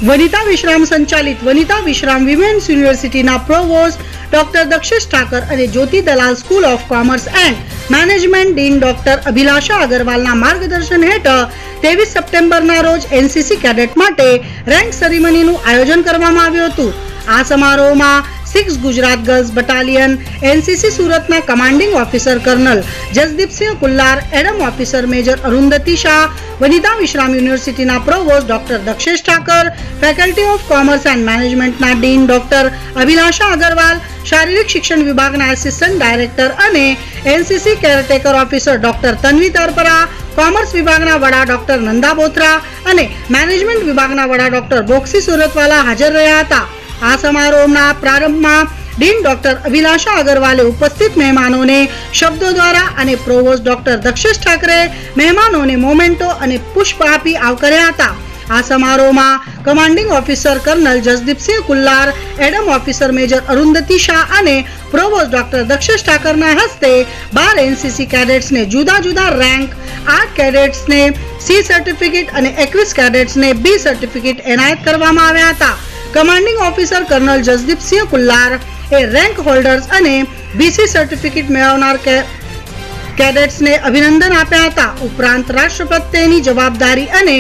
વનિતા વિશ્રામ સંચાલિત વનિતા વિશ્રામ વિમેન્સ યુનિવર્સિટીના પ્રોવોસ્ટ ડોક્ટર દક્ષેશ ઠાકર અને Jyoti Dalal school of commerce and management dean doctor Abhilasha અગરવાલના માર્ગદર્શન હેઠળ 23 સપ્ટેમ્બરના રોજ એનસીસી કેડેટ માટે રેન્ક સેરેમનીનું આયોજન કરવામાં આવ્યું હતું. આ સમારોહમાં 6 ગુજરાત ગર્લ્સ બટાલિયન એનસીસી સુરતના commanding officer colonel Jasdeepsingh Kullar, adm officer major Arundhati Shah, Vanita Vishram યુનિવર્સિટીના provost doctor Dakshesh Thakar, faculty of commerce and મેનેજમેન્ટના ડીન ડોક્ટર અભિલાષા અગરવાલ, શારીરિક શિક્ષણ વિભાગના એસિસ્ટન્ટ ડાયરેક્ટર અને NCC caretaker officer doctor Tanvi Tarpara, commerce વિભાગના વડા ડોક્ટર નંદા બોથરા અને મેનેજમેન્ટ વિભાગના વડા ડોક્ટર બોક્સી સુરતવાલા હાજર રહ્યા હતા. આ સમારોહના પ્રારંભમાં ડીન ડોક્ટર અભિલાષા અગરવાલે ઉપસ્થિત મહેમાનોને શબ્દો દ્વારા અને પ્રોવોસ્ટ ડોક્ટર દક્ષેશ ઠાકરે મહેમાનોને મોમેન્ટો અને પુષ્પ આપી આવકાર્યા હતા. આ સમારોહમાં commanding officer colonel Jasdeepsingh Kullar, adm officer major Arundhati Shah અને પ્રોવોસ્ટ ડોક્ટર દક્ષેશ ઠાકરના હસ્તે 12 એનસીસી કેડેટ્સને જુદા જુદા રેન્ક, 8 કેડેટ્સને સી સર્ટિફિકેટ અને 21 કેડેટ્સને બી સર્ટિફિકેટ એનાયત કરવામાં આવ્યા હતા. કમાન્ડિંગ ઓફિસર કર્નલ જસદીપસિંહ કુલ્લાર એ રેન્ક હોલ્ડર્સ અને બીસી સર્ટિફિકેટ મેળવનાર કેડેટ્સને અભિનંદન આપ્યા હતા. ઉપરાંત રાષ્ટ્ર પ્રત્યેની જવાબદારી અને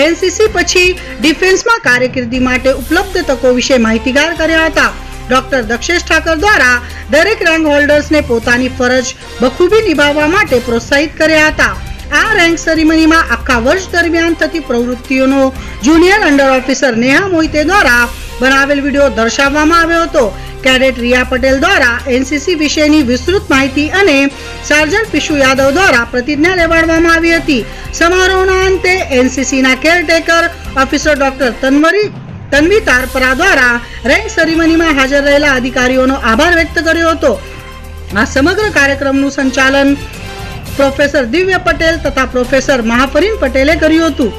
એનસીસી પછી ડિફેન્સમાં કારકિર્દી માટે ઉપલબ્ધ તકો વિશે માહિતીગાર કર્યા હતા. ડોક્ટર દક્ષેશ ઠાકર દ્વારા દરેક રેન્ક હોલ્ડર્સને પોતાની ફરજ બખૂબી નિભાવવા માટે પ્રોત્સાહિત કર્યા હતા. આ રેન્ક સેરેમનીમાં આખા વર્ષ દરમિયાન થતી પ્રવૃત્તિઓનો જુનિયર અંડર ઓફિસર નેહા મોહિતે દ્વારા બનાવેલ વિડીયો દર્શાવવામાં આવ્યો હતો. કેડેટ રિયા પટેલ દ્વારા એનસીસી વિશેની વિસ્તૃત માહિતી અને સાર્જન્ટ પિશુ યાદવ દ્વારા પ્રતિજ્ઞા લેવડાવવામાં આવી હતી. સમારોહના અંતે એનસીસીના caretaker officer doctor Tanvi Tarpara દ્વારા રેન્ક સેરેમનીમાં હાજર રહેલા અધિકારીઓનો આભાર વ્યક્ત કર્યો હતો. આ સમગ્ર કાર્યક્રમનું સંચાલન પ્રોફેસર દિવ્ય પટેલ તથા પ્રોફેસર મહાફરીન પટેલે કર્યું હતું.